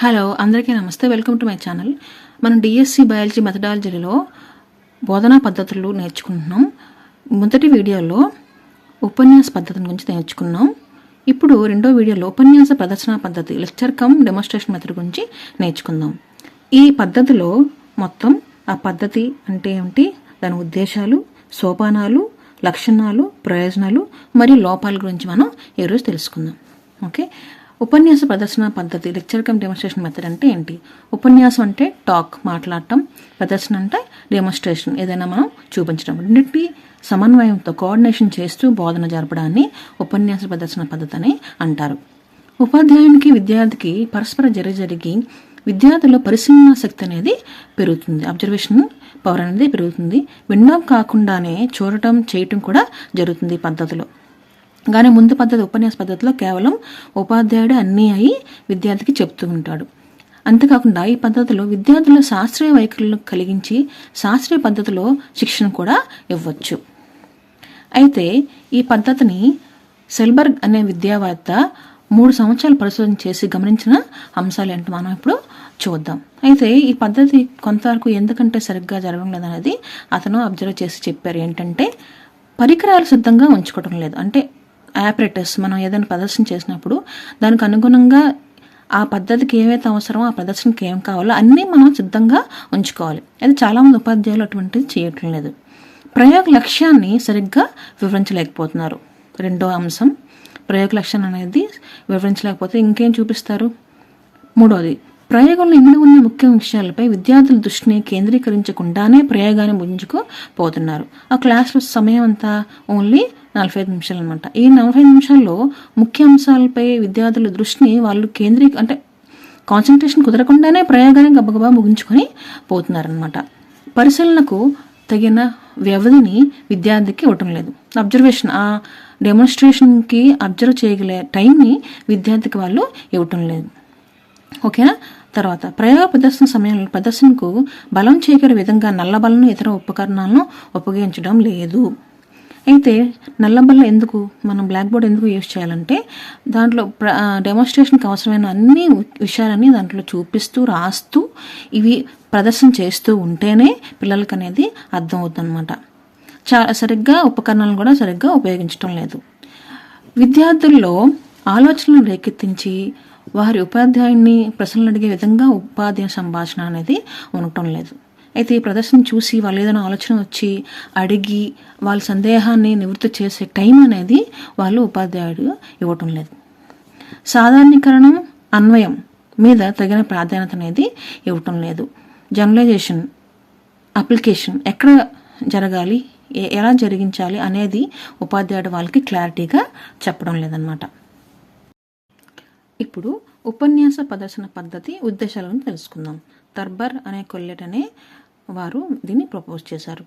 Hello అందరికీ నమస్తే. Welcome to my channel. మనం డిఎస్సి బయాలజీ మెథడాలజీలో బోధనా పద్ధతులు నేర్చుకుంటున్నాం. మొదటి వీడియోలో ఉపన్యాస పద్ధతిని గురించి నేర్చుకున్నాం. ఇప్పుడు రెండో వీడియోలో ఉపన్యాస ప్రదర్శన పద్ధతి లెక్చర్ కమ్ డెమోన్స్ట్రేషన్ మెథడ్ గురించి నేర్చుకుందాం. ఈ పద్ధతిలో మొత్తం ఆ పద్ధతి అంటే ఏమిటి, దాని ఉద్దేశాలు, సోపానాలు, లక్షణాలు, ప్రయోజనాలు మరియు లోపాల గురించి మనం ఈరోజు తెలుసుకుందాం. ఓకే, ఉపన్యాస ప్రదర్శన పద్ధతి లెక్చర్ కమ్ డెమోన్స్ట్రేషన్ మెథడ్ అంటే ఏంటి? ఉపన్యాసం అంటే టాక్, మాట్లాడటం. ప్రదర్శన అంటే డెమోన్స్ట్రేషన్, ఏదైనా మనం చూపించడం. రెండింటి సమన్వయంతో కోఆర్డినేషన్ చేస్తూ బోధన జరపడాన్ని ఉపన్యాస ప్రదర్శన పద్ధతి అని అంటారు. ఉపాధ్యాయునికి విద్యార్థికి పరస్పర జరిగి విద్యార్థుల్లో పరిశీలన శక్తి అనేది పెరుగుతుంది. అబ్జర్వేషన్ పవర్ అనేది పెరుగుతుంది. వినడం కాకుండానే చూడటం, చేయటం కూడా జరుగుతుంది ఈ పద్ధతిలో. కానీ ముందు పద్ధతి ఉపన్యాస పద్ధతిలో కేవలం ఉపాధ్యాయుడు అన్నీ అయి విద్యార్థికి చెప్తూ ఉంటాడు. అంతేకాకుండా ఈ పద్ధతిలో విద్యార్థుల శాస్త్రీయ వైఖరులను కలిగించి శాస్త్రీయ పద్ధతిలో శిక్షణ కూడా ఇవ్వచ్చు. అయితే ఈ పద్ధతిని సెల్బర్గ్ అనే విద్యావేత్త 3 సంవత్సరాలు పరిశోధన చేసి గమనించిన అంశాలు ఏంటో మనం ఇప్పుడు చూద్దాం. అయితే ఈ పద్ధతి కొంతవరకు ఎందుకంటే సరిగ్గా జరగడం లేదనేది అతను అబ్జర్వ్ చేసి చెప్పారు. ఏంటంటే పరికరాలు సిద్ధంగా ఉంచుకోవడం లేదు. అంటే ఆపరేటర్స్ మనం ఏదైనా ప్రదర్శన చేసినప్పుడు దానికి అనుగుణంగా ఆ పద్ధతికి ఏవైతే అవసరమో ఆ ప్రదర్శనకి ఏం కావాలో అన్నీ మనం సిద్ధంగా ఉంచుకోవాలి. అది చాలామంది ఉపాధ్యాయులు అటువంటిది చేయటం లేదు. ప్రయోగ లక్ష్యాన్ని సరిగ్గా వివరించలేకపోతున్నారు. రెండో అంశం, ప్రయోగ లక్ష్యాన్ని అనేది వివరించలేకపోతే ఇంకేం చూపిస్తారు. మూడోది, ప్రయోగంలో ఇమిడి ఉన్న ముఖ్య విషయాలపై విద్యార్థుల దృష్టిని కేంద్రీకరించకుండానే ప్రయోగాన్ని ముగించుకుపోతున్నారు. ఆ క్లాస్లో సమయం అంతా ఓన్లీ 45 నిమిషాలు అనమాట. ఈ 45 నిమిషాల్లో ముఖ్య అంశాలపై విద్యార్థుల దృష్టిని వాళ్ళు అంటే కాన్సన్ట్రేషన్ కుదరకుండానే ప్రయోగాన్ని గబగబా ముగించుకొని పోతున్నారనమాట. పరిశీలనకు తగిన వ్యవధిని విద్యార్థికి ఇవ్వటం లేదు. అబ్జర్వేషన్, ఆ డెమోన్స్ట్రేషన్కి అబ్జర్వ్ చేయగలే టైంని విద్యార్థికి వాళ్ళు ఇవ్వటం లేదు. ఓకేనా. తర్వాత, ప్రయోగ ప్రదర్శన సమయంలో ప్రదర్శనకు బలం చేకూరే విధంగా నల్లబలను ఇతర ఉపకరణాలను ఉపయోగించడం లేదు. అయితే నల్లబల్ల ఎందుకు, మనం బ్లాక్ బోర్డ్ ఎందుకు యూజ్ చేయాలంటే దాంట్లో డెమోన్స్ట్రేషన్కి అవసరమైన అన్ని విషయాలని దాంట్లో చూపిస్తూ రాస్తూ ఇవి ప్రదర్శన చేస్తూ ఉంటేనే పిల్లలకి అనేది అర్థం అవుతుంది అనమాట. సరిగ్గా ఉపకరణాలను కూడా సరిగ్గా ఉపయోగించడం లేదు. విద్యార్థుల్లో ఆలోచనలు రేకెత్తించి వారి ఉపాధ్యాయుని ప్రశ్నలు అడిగే విధంగా ఉపాధ్యాయ సంభాషణ అనేది ఉండటం లేదు. అయితే ఈ ప్రదర్శన చూసి వాళ్ళు ఏదైనా ఆలోచన వచ్చి అడిగి వాళ్ళ సందేహాన్ని నివృత్తి చేసే టైం అనేది వాళ్ళు ఉపాధ్యాయుడు ఇవ్వటం లేదు. సాధారణీకరణం, అన్వయం మీద తగిన ప్రాధాన్యత అనేది ఇవ్వటం లేదు. జనరలైజేషన్, అప్లికేషన్ ఎక్కడ జరగాలి, ఎలా జరిగించాలి అనేది ఉపాధ్యాయుడు వాళ్ళకి క్లారిటీగా చెప్పడం లేదన్నమాట. ఇప్పుడు ఉపన్యాస ప్రదర్శన పద్ధతి ఉద్దేశాలను తెలుసుకుందాం. తర్బర్ అనే కొల్లెట్ అనే వారు దీన్ని ప్రపోజ్ చేశారు.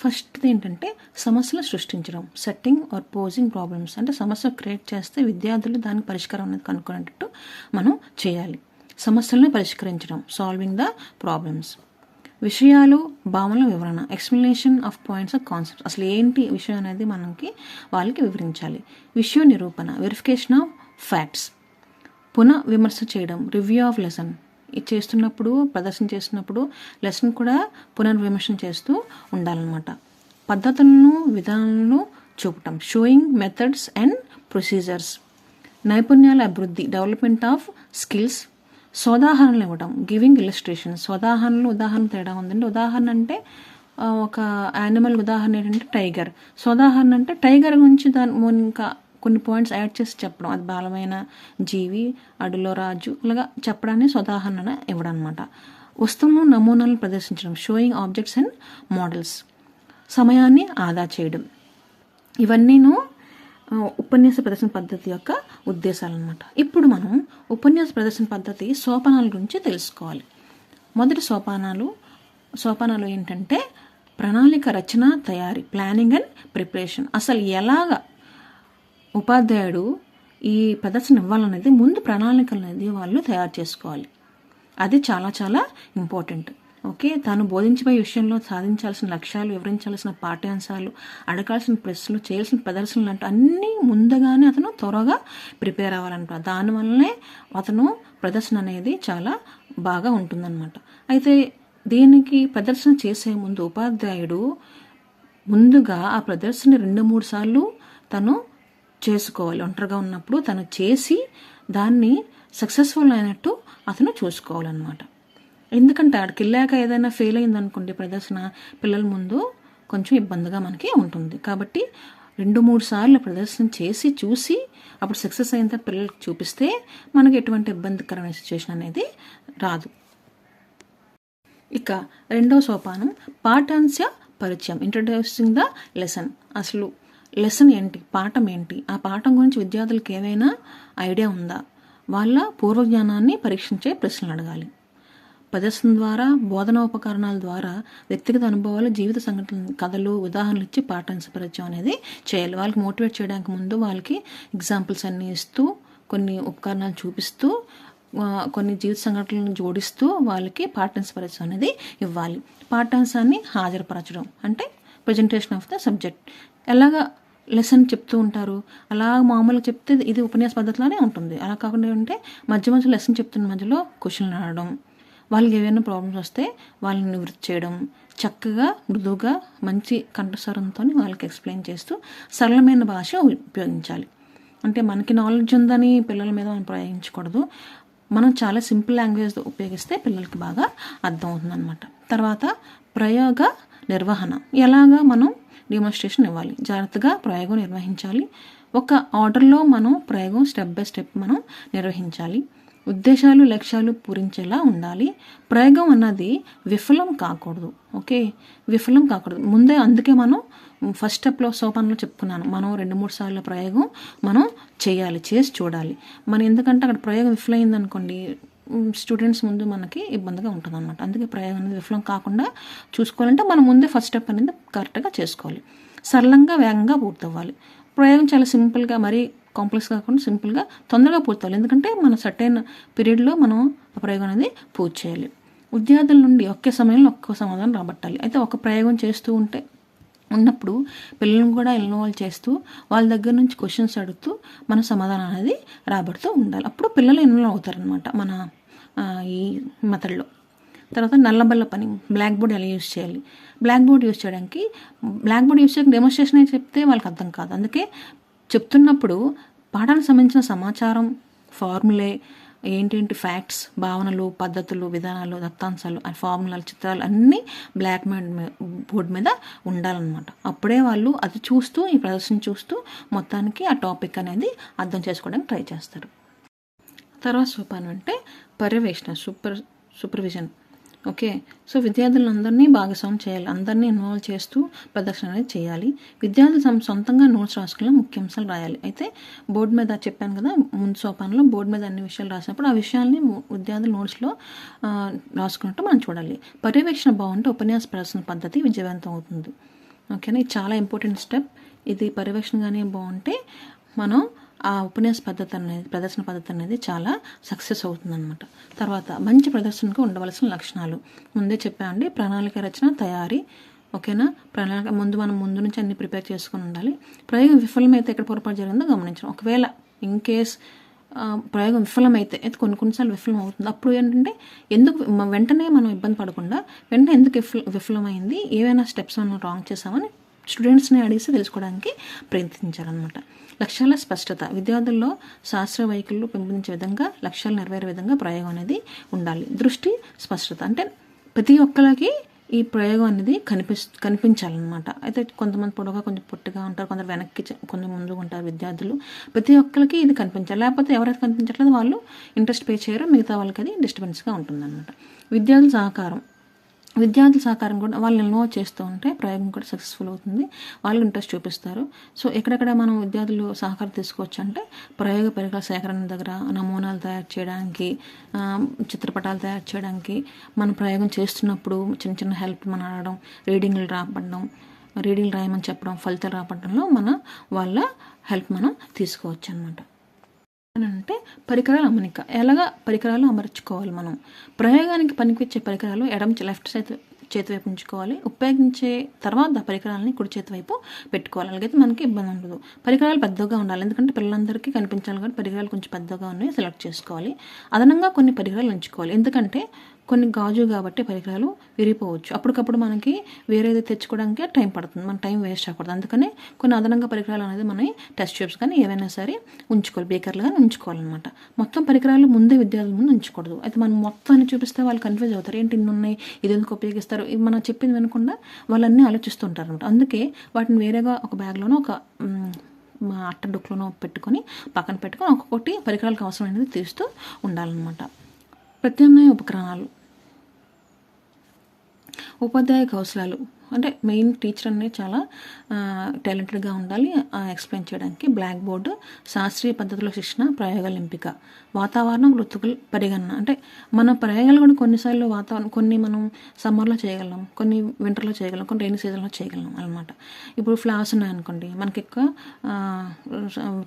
ఫస్ట్ ఏంటంటే సమస్యలు సృష్టించడం, సెట్టింగ్ ఆర్ పోజింగ్ ప్రాబ్లమ్స్. అంటే సమస్య క్రియేట్ చేస్తే విద్యార్థులు దానికి పరిష్కారం అనేది కనుక్కునేటట్టు మనం చేయాలి. సమస్యలను పరిష్కరించడం, సాల్వింగ్ ద ప్రాబ్లమ్స్. విషయాలు, భావనల వివరణ, explanation of points of concepts. అసలు ఏంటి విషయం అనేది వాళ్ళకి వివరించాలి. విషయ నిరూపణ, వెరిఫికేషన్ ఆఫ్ ఫ్యాక్ట్స్. పునః విమర్శ చేయడం, రివ్యూ ఆఫ్ లెసన్. ఇది చేస్తున్నప్పుడు, ప్రదర్శన చేస్తున్నప్పుడు లెసన్ కూడా పునర్విమర్శన చేస్తూ ఉండాలన్నమాట. పద్ధతులను, విధానాలను చూపటం, షోయింగ్ మెథడ్స్ అండ్ ప్రొసీజర్స్. నైపుణ్యాల అభివృద్ధి, డెవలప్మెంట్ ఆఫ్ స్కిల్స్. సోదాహరణలు ఇవ్వడం, గివింగ్ ఇల్లస్ట్రేషన్స్. ఉదాహరణ తేడా ఉందండి. ఉదాహరణ అంటే ఒక యానిమల్ ఉదాహరణ ఏంటంటే టైగర్. సోదాహరణ అంటే టైగర్ గురించి ఇంకా కొన్ని పాయింట్స్ యాడ్ చేసి చెప్పడం, అది బలమైన జీవి, అడవిలో రాజు, ఇలాగా చెప్పడాన్ని సోదాహరణ ఇవ్వడం అనమాట. వస్తువులను, నమూనాలను ప్రదర్శించడం, షోయింగ్ ఆబ్జెక్ట్స్ అండ్ మోడల్స్. సమయాన్ని ఆదా చేయడం. ఇవన్నీను ఉపన్యాస ప్రదర్శన పద్ధతి యొక్క ఉద్దేశాలు అనమాట. ఇప్పుడు మనం ఉపన్యాస ప్రదర్శన పద్ధతి సోపానాల గురించి తెలుసుకోవాలి. మొదటి సోపానాలు ఏంటంటే ప్రణాళిక రచన, తయారీ, ప్లానింగ్ అండ్ ప్రిపరేషన్. అసలు ఎలాగా ఉపాధ్యాయుడు ఈ ప్రదర్శన ఇవ్వాలనేది ముందు ప్రణాళికలు అనేది వాళ్ళు తయారు చేసుకోవాలి. అది చాలా చాలా ఇంపార్టెంట్. ఓకే, తాను బోధించబోయే విషయంలో సాధించాల్సిన లక్ష్యాలు, వివరించాల్సిన పాఠ్యాంశాలు, అడగాల్సిన ప్రశ్నలు, చేయాల్సిన ప్రదర్శనలు అంటూ అన్నీ ముందుగానే అతను త్వరగా ప్రిపేర్ అవ్వాలంట. దానివల్లనే అతను ప్రదర్శన అనేది చాలా బాగా ఉంటుందన్నమాట. అయితే దీనికి ప్రదర్శన చేసే ముందు ఉపాధ్యాయుడు ముందుగా ఆ ప్రదర్శన 2-3 సార్లు తను చేసుకోవాలి. ఒంటరిగా ఉన్నప్పుడు తను చేసి దాన్ని సక్సెస్ఫుల్ అయినట్టు అతను చూసుకోవాలన్నమాట. ఎందుకంటే ఆడికి వెళ్ళాక ఏదైనా ఫెయిల్ అయిందనుకోండి ప్రదర్శన, పిల్లల ముందు కొంచెం ఇబ్బందిగా మనకి ఉంటుంది. కాబట్టి 2-3 సార్లు ప్రదర్శన చేసి చూసి అప్పుడు సక్సెస్ అయిన తర్వాత పిల్లలకి చూపిస్తే మనకి ఎటువంటి ఇబ్బందికరమైన సిచ్యువేషన్ అనేది రాదు. ఇక రెండవ సోపానం పాఠాంశ పరిచయం, ఇంట్రడ్యూసింగ్ ద లెసన్. అసలు లెసన్ ఏంటి, పాఠం ఏంటి, ఆ పాఠం గురించి విద్యార్థులకు ఏమైనా ఐడియా ఉందా, వాళ్ళ పూర్వజ్ఞానాన్ని పరీక్షించే ప్రశ్నలు అడగాలి. ప్రదర్శన ద్వారా, బోధనా ఉపకరణాల ద్వారా వ్యక్తిగత అనుభవాలు, జీవిత సంఘటనలు, కథలు, ఉదాహరణలు ఇచ్చి పాఠాంశ పరిచయం అనేది చేయాలి. వాళ్ళకి మోటివేట్ చేయడానికి ముందు వాళ్ళకి ఎగ్జాంపుల్స్ అన్నీ ఇస్తూ, కొన్ని ఉపకరణాలు చూపిస్తూ, కొన్ని జీవిత సంఘటనలను జోడిస్తూ వాళ్ళకి పాఠాంశ పరిచయం అనేది ఇవ్వాలి. పాఠాంశాన్ని హాజరుపరచడం అంటే ప్రజెంటేషన్ ఆఫ్ ద సబ్జెక్ట్. ఎలాగా లెసన్ చెప్తూ ఉంటారు, అలా మామూలుగా చెప్తే ఇది ఉపన్యాస పద్ధతిలోనే ఉంటుంది. అలా కాకుండా ఉంటే మధ్య మధ్య లెసన్ చెప్తున్న మధ్యలో క్వశ్చన్లు అడగడం, వాళ్ళకి ఏవైనా ప్రాబ్లమ్స్ వస్తే వాళ్ళని నివృత్తి చేయడం, చక్కగా మృదువుగా మంచి కంఠస్వరంతో వాళ్ళకి ఎక్స్ప్లెయిన్ చేస్తూ సరళమైన భాష ఉపయోగించాలి. అంటే మనకి నాలెడ్జ్ ఉందని పిల్లల మీద మనం ప్రయోగించకూడదు. మనం చాలా సింపుల్ లాంగ్వేజ్ ఉపయోగిస్తే పిల్లలకి బాగా అర్థం అవుతుంది అనమాట. తర్వాత ప్రయోగ నిర్వహణ, ఎలాగా మనం డెమోన్స్ట్రేషన్ ఇవ్వాలి, జాగ్రత్తగా ప్రయోగం నిర్వహించాలి. ఒక ఆర్డర్లో మనం ప్రయోగం స్టెప్ బై స్టెప్ మనం నిర్వహించాలి. ఉద్దేశాలు, లక్ష్యాలు పూరించేలా ఉండాలి. ప్రయోగం అన్నది విఫలం కాకూడదు. ఓకే, విఫలం కాకూడదు ముందే. అందుకే మనం ఫస్ట్ స్టెప్లో సోపానంలో చెప్పుకున్నాను, మనం 2-3 సార్లు ప్రయోగం మనం చేయాలి, చేసి చూడాలి. మనం ఎందుకంటే అక్కడ ప్రయోగం విఫలమైంది అనుకోండి, స్టూడెంట్స్ ముందు మనకి ఇబ్బందిగా ఉంటుంది అనమాట. అందుకే ప్రయోగం అనేది విఫలం కాకుండా చూసుకోవాలంటే మనం ముందే ఫస్ట్ స్టెప్ అనేది కరెక్ట్గా చేసుకోవాలి. సరళంగా, వేగంగా పూర్తవ్వాలి. ప్రయోగం చాలా సింపుల్గా, మరీ కాంప్లెక్స్ కాకుండా సింపుల్గా తొందరగా పూర్తవ్వాలి. ఎందుకంటే మన సర్టైన్ పీరియడ్లో మనం ఆ ప్రయోగం అనేది పూర్తి చేయాలి. విద్యార్థుల నుండి ఒకే సమయంలో ఒక్క సమాధానం రాబట్టాలి. అయితే ఒక ప్రయోగం చేస్తూ ఉన్నప్పుడు పిల్లలను కూడా ఇన్వాల్వ్ చేస్తూ వాళ్ళ దగ్గర నుంచి క్వశ్చన్స్ అడుగుతూ మన సమాధానం అనేది రాబడుతూ ఉండాలి. అప్పుడు పిల్లలు ఇన్వాల్వ్ అవుతారనమాట మన ఈ మెథడ్లో. తర్వాత నల్లబల్ల పని, బ్లాక్ బోర్డ్ ఎలా యూజ్ చేయాలి. బ్లాక్ బోర్డ్ యూజ్ చేయడానికి డెమోన్స్ట్రేషన్ అయితే చెప్తే వాళ్ళకి అర్థం కాదు. అందుకే చెప్తున్నప్పుడు పాఠానికి సంబంధించిన సమాచారం, ఫార్ములే ఏంటేంటి, ఫ్యాక్ట్స్, భావనలు, పద్ధతులు, విధానాలు, దత్తాంశాలు, ఫార్ములాలు, చిత్రాలు అన్నీ బ్లాక్ బోర్డ్ మీద ఉండాలన్నమాట. అప్పుడే వాళ్ళు అది చూస్తూ, ఈ ప్రదర్శన చూస్తూ మొత్తానికి ఆ టాపిక్ అనేది అర్థం చేసుకోవడానికి ట్రై చేస్తారు. తర్వాత సోపానం అంటే పర్యవేక్షణ, సూపర్విజన్. ఓకే, సో విద్యార్థులందరినీ భాగస్వామ్యం చేయాలి, అందరినీ ఇన్వాల్వ్ చేస్తూ ప్రదర్శన అనేది చేయాలి. విద్యార్థులు సొంతంగా నోట్స్ రాసుకుని ముఖ్యాంశాలు రాయాలి. అయితే బోర్డు మీద చెప్పాను కదా ముందు సోపానంలో, బోర్డు మీద అన్ని విషయాలు రాసినప్పుడు ఆ విషయాల్ని విద్యార్థులు నోట్స్లో రాసుకున్నట్టు మనం చూడాలి. పర్యవేక్షణ బాగుంటే ఉపన్యాస ప్రదర్శన పద్ధతి విజయవంతం అవుతుంది. ఓకేనా, ఇది చాలా ఇంపార్టెంట్ స్టెప్. ఇది పర్యవేక్షణగానే బాగుంటే మనం ఆ ఉపన్యాస పద్ధతి అనేది, ప్రదర్శన పద్ధతి అనేది చాలా సక్సెస్ అవుతుందన్నమాట. తర్వాత మంచి ప్రదర్శనకు ఉండవలసిన లక్షణాలు ముందే చెప్పామండి. ప్రణాళిక రచన, తయారీ. ఓకేనా, ప్రణాళిక మనం ముందు నుంచి అన్ని ప్రిపేర్ చేసుకుని ఉండాలి. ప్రయోగం విఫలమైతే ఎక్కడ పొరపాటు జరిగిందో గమనించడం. ఒకవేళ ఇన్ కేస్ ప్రయోగం విఫలమైతే కొన్నిసార్లు విఫలం అవుతుంది. అప్పుడు ఏంటంటే వెంటనే మనం ఇబ్బంది పడకుండా వెంటనే ఎందుకు విఫలమైంది, ఏవైనా స్టెప్స్ మనం రాంగ్ చేసామని స్టూడెంట్స్ని అడిగితే తెలుసుకోవడానికి ప్రయత్నించాలన్నమాట. లక్ష్యాల స్పష్టత, విద్యార్థుల్లో శాస్త్ర వైఖరులు పెంపొందించే విధంగా, లక్ష్యాలు నెరవేరే విధంగా ప్రయోగం అనేది ఉండాలి. దృష్టి స్పష్టత అంటే ప్రతి ఒక్కరికి ఈ ప్రయోగం అనేది కనిపించాలన్నమాట. అయితే కొంతమంది పొడవుగా, కొంచెం పొట్టిగా ఉంటారు, కొందరు వెనక్కి, కొంచెం ముందుగా ఉంటారు విద్యార్థులు. ప్రతి ఒక్కరికి ఇది కనిపించాలి. లేకపోతే ఎవరైతే కనిపించట్లేదు వాళ్ళు ఇంట్రెస్ట్ పే చేయరు, మిగతా వాళ్ళకి అది డిస్టర్బెన్స్గా ఉంటుందన్నమాట. విద్యార్థుల సహకారం కూడా వాళ్ళు ఇన్వాల్వ్ చేస్తూ ఉంటే ప్రయోగం కూడా సక్సెస్ఫుల్ అవుతుంది. వాళ్ళు ఇంట్రెస్ట్ చూపిస్తారు. సో ఎక్కడెక్కడ మనం విద్యార్థులు సహకారం తీసుకోవచ్చు అంటే ప్రయోగ పరికరాల సేకరణ దగ్గర, నమూనాలు తయారు చేయడానికి, చిత్రపటాలు తయారు చేయడానికి, మనం ప్రయోగం చేస్తున్నప్పుడు చిన్న చిన్న హెల్ప్ మనం అడగడం, రీడింగ్లు రాయమని చెప్పడం, ఫలితాలు రాపడంలో వాళ్ళ హెల్ప్ మనం తీసుకోవచ్చు అన్నమాట. అంటే పరికరాల అమరిక. ఎలాగా పరికరాలు అమర్చుకోవాలి మనం. ప్రయోగానికి పనికొచ్చే పరికరాలు లెఫ్ట్ చేతి వైపు ఉంచుకోవాలి. ఉపయోగించే తర్వాత పరికరాలని కుడి చేతి వైపు పెట్టుకోవాలి. అలాగైతే మనకి ఇబ్బంది ఉండదు. పరికరాలు పెద్దగా ఉండాలి, ఎందుకంటే పిల్లలందరికీ కనిపించాలి కాబట్టి పరికరాలు కొంచెం పెద్దగా ఉన్నాయి సెలెక్ట్ చేసుకోవాలి. అదనంగా కొన్ని పరికరాలు ఉంచుకోవాలి, ఎందుకంటే కొన్ని గాజు కాబట్టి పరికరాలు విరిగిపోవచ్చు. అప్పటికప్పుడు మనకి వేరేది తెచ్చుకోవడానికి టైం పడుతుంది, మన టైం వేస్ట్ అవ్వకూడదు. అందుకనే కొన్ని అదనంగా పరికరాలు అనేది మనం టెస్ట్ ట్యూబ్స్ కానీ ఏవైనా సరే ఉంచుకోవాలి, బేకర్లు కానీ ఉంచుకోవాలన్నమాట. మొత్తం పరికరాలు ముందే విద్యార్థుల ముందు ఉంచకూడదు. అయితే మనం మొత్తాన్ని చూపిస్తే వాళ్ళు కన్ఫ్యూజ్ అవుతారు, ఏంటి ఇన్ని ఉన్నాయి, ఇది ఎందుకు ఉపయోగిస్తారు, మనం చెప్పింది వినకుండా వాళ్ళన్నీ ఆలోచిస్తుంటారు అనమాట. అందుకే వాటిని వేరేగా ఒక బ్యాగ్లోనో ఒక అట్ట డొక్కులోనో పెట్టుకొని పక్కన పెట్టుకొని ఒక్కొక్కటి పరికరాలకు అవసరమైనది తీస్తూ ఉండాలన్నమాట. ప్రత్యామ్నాయ ఉపకరణాలు. ఉపాధ్యాయ కౌశలాలు అంటే మెయిన్ టీచర్ అనేది చాలా టాలెంటెడ్గా ఉండాలి ఎక్స్ప్లెయిన్ చేయడానికి. బ్లాక్ బోర్డు, శాస్త్రీయ పద్ధతిలో శిక్షణ, ప్రయోగాల ఎంపిక, వాతావరణం, ఋతువుల పరిగణన. అంటే మన ప్రయోగాలు కూడా కొన్నిసార్లు కొన్ని మనం సమ్మర్లో చేయగలం, కొన్ని వింటర్లో చేయగలం, కొన్ని రైనీ సీజన్లో చేయగలం అనమాట. ఇప్పుడు ఫ్లవర్స్ ఉన్నాయనుకోండి, మనకి ఎక్కువ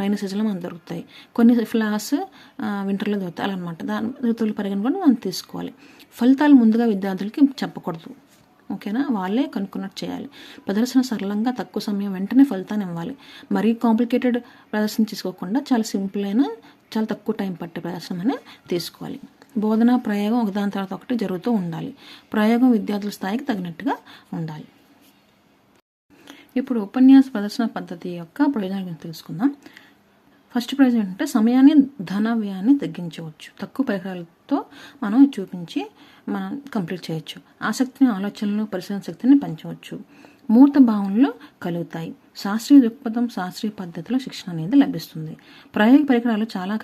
రైనీ సీజన్లో మనకు దొరుకుతాయి. కొన్ని ఫ్లవర్స్ వింటర్లో దొరుకుతాయి అలా అనమాట. ఋతువుల పరిగణన కూడా మనం తీసుకోవాలి. ఫలితాలు ముందుగా విద్యార్థులకి చెప్పకూడదు, ఓకేనా, వాళ్ళే కనుక్కున్నట్టు చేయాలి. ప్రదర్శన సరళంగా తక్కువ సమయం వెంటనే ఫలితాన్ని ఇవ్వాలి. మరీ కాంప్లికేటెడ్ ప్రదర్శన తీసుకోకుండా చాలా సింపుల్ అయినా చాలా తక్కువ టైం పట్టే ప్రదర్శన తీసుకోవాలి. బోధన ప్రయోగం ఒకదాని తర్వాత ఒకటి జరుగుతూ ఉండాలి. ప్రయోగం విద్యార్థుల స్థాయికి తగినట్టుగా ఉండాలి. ఇప్పుడు ఉపన్యాస ప్రదర్శన పద్ధతి యొక్క ప్రయోజనాల గురించి తెలుసుకుందాం. ఫస్ట్ ప్రయోజనం ఏంటంటే సమయాన్ని, ధన వ్యయాన్ని తగ్గించవచ్చు. తక్కువ పరికరాలతో మనం చూపించి మనం కంప్లీట్ చేయొచ్చు. ఆసక్తిని, ఆలోచనలు, పరిశీలన శక్తిని పెంచవచ్చు. మూర్త భావనలు కలుగుతాయి. శాస్త్రీయ దృక్పథం, శాస్త్రీయ పద్ధతిలో శిక్షణ అనేది లభిస్తుంది. ప్రయోగ పరికరాలు చాలా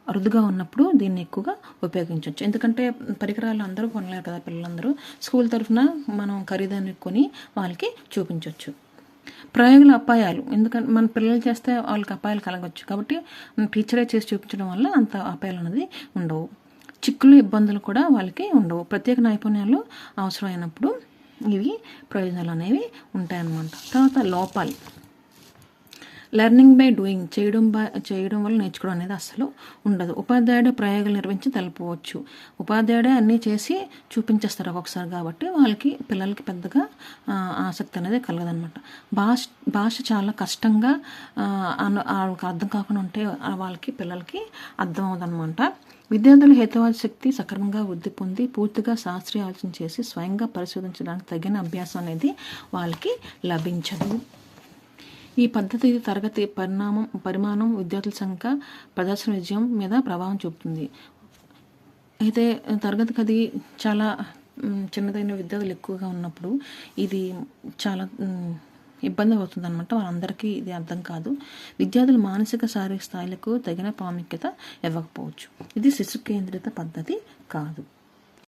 అరుదుగా ఉన్నప్పుడు దీన్ని ఎక్కువగా ఉపయోగించవచ్చు, ఎందుకంటే పరికరాలు అందరూ కొనలేరు కదా పిల్లలందరూ. స్కూల్ తరఫున మనం ఖరీదాన్ని కొని వాళ్ళకి చూపించవచ్చు. ప్రయోగాల అపాయాలు, ఎందుకంటే మన పిల్లలు చేస్తే వాళ్ళకి అపాయాలు కలగవచ్చు, కాబట్టి టీచరే చేసి చూపించడం వల్ల అంత అపాయాలు అనేది ఉండవు. చిక్కులు, ఇబ్బందులు కూడా వాళ్ళకి ఉండవు. ప్రత్యేక నైపుణ్యాలు అవసరమైనప్పుడు ఇవి ప్రయోజనాలు అనేవి ఉంటాయన్నమాట. తర్వాత లోపాలు. లెర్నింగ్ బై డూయింగ్, చేయడం వల్ల నేర్చుకోవడం అనేది అసలు ఉండదు. ఉపాధ్యాయుడు ప్రయోగాలు నిర్వహించి తెలపవచ్చు. ఉపాధ్యాయుడే అన్నీ చేసి చూపించేస్తారు ఒక్కొక్కసారి, కాబట్టి వాళ్ళకి పిల్లలకి పెద్దగా ఆసక్తి అనేది కలగదనమాట. భాష చాలా కష్టంగా వాళ్ళకి అర్థం కాకుండా ఉంటే వాళ్ళకి పిల్లలకి అర్థం అవ్వదన్నమాట. విద్యార్థుల హేతువాద శక్తి సక్రమంగా వృద్ధి పొంది పూర్తిగా శాస్త్రీయ ఆలోచన చేసి స్వయంగా పరిశోధించడానికి తగిన అభ్యాసం అనేది వాళ్ళకి లభించదు. ఈ పద్ధతి తరగతి పరిమాణం, విద్యార్థుల సంఖ్య, ప్రదర్శన విజయం మీద ప్రభావం చూపుతుంది. అయితే తరగతి గది చాలా చిన్నదైన విద్యార్థులు ఎక్కువగా ఉన్నప్పుడు ఇది చాలా ఇబ్బంది అవుతుంది అనమాట. వాళ్ళందరికీ ఇది అర్థం కాదు. విద్యార్థుల మానసిక శారీరక స్థాయిలకు తగిన ప్రాముఖ్యత ఇవ్వకపోవచ్చు. ఇది శిశు కేంద్రిత పద్ధతి కాదు.